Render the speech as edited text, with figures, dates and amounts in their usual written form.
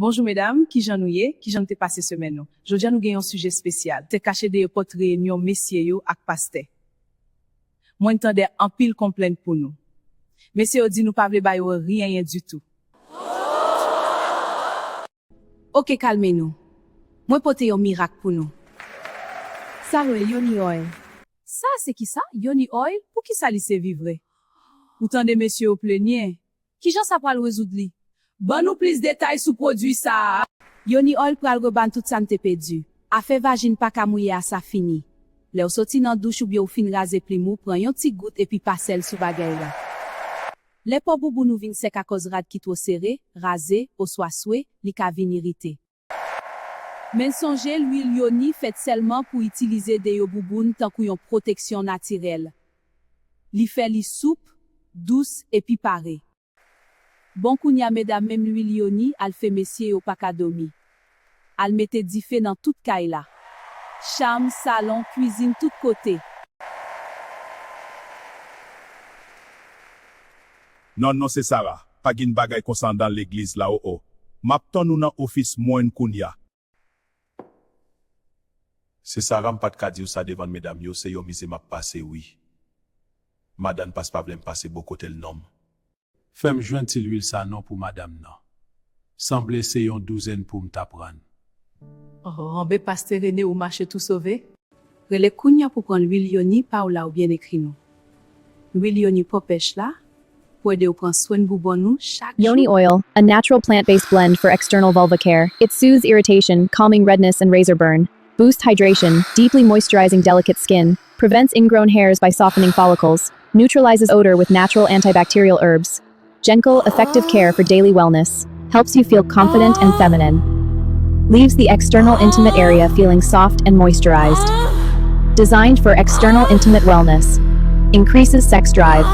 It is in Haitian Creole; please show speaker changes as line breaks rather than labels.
Bonjour mesdames, qui j'en nouye, qui j'en t'ai passé semaine nou. Jodi nous gagnons un sujet spécial. C'est caché des pot réunion messieurs yo ak pasteur. Moi entendais en pile complainte pour nous. Messieurs dit nous pas vle bay rien du tout.
Ok, calmez-nous. Moi pote un miracle pour nous.
Ça le Yoni Oil. Ça c'est qui ça? Yoni Oil? Pour qui ça li se vivre? Ou tande messieurs au plenye? Qui j'en ça pral résoudre li? Bon nous plus détails sur produit ça.
Yoni Oil pral reban tout ça n'te perdu. Affaire vagine pas ka mouiller à ça fini. Le ou sorti nan douche ou bien ou fin raser pli mou, prend yon petit goutte et puis passel sous bagay la. Les po boubou nou vin sek à cause rad ki trop serré, rasé, ou soit soué, li ka vin irrité. Men songe l'huile Yoni fait seulement pour utiliser des yo bouboun tant kou yon protection naturelle. Li fait li souple, douce et puis paré. Bon kounya mesdames même l'huile Yoni, al fait messieurs au pakadomi. Al mette di fe dans toute kay la. Chambre, salon, cuisine, tout côté.
Non, c'est Sarah. Pas gin bagay konsan dans l'église là oh. Mapton nou nan office moins kounya.
C'est Sarah m'pas ka di ou ça devant mesdames yo, c'est yo mise m'a passé oui. Madame passe pas blème passer beaucoup tel nom.
Femme joindre til l'huile ça non pour madame non. Semble c'est yon douzaine pour m'tapran.
Oh, be pasteur René ou marché tout sauvé?
Rele kounya pour prendre l'huile Yoni pa ou la ou bien écrit nous. L'huile Yoni popèche là, pour aider ou prendre soin boubon nous chaque
Yoni
jour.
oil, a natural plant-based blend for external vulva care. It soothes irritation, calming redness and razor burn, boosts hydration, deeply moisturizing delicate skin, prevents ingrown hairs by softening follicles, neutralizes odor with natural antibacterial herbs. Gentle, effective care for daily wellness, helps you feel confident and feminine. Leaves the external intimate area feeling soft and moisturized. Designed for external intimate wellness. Increases sex drive.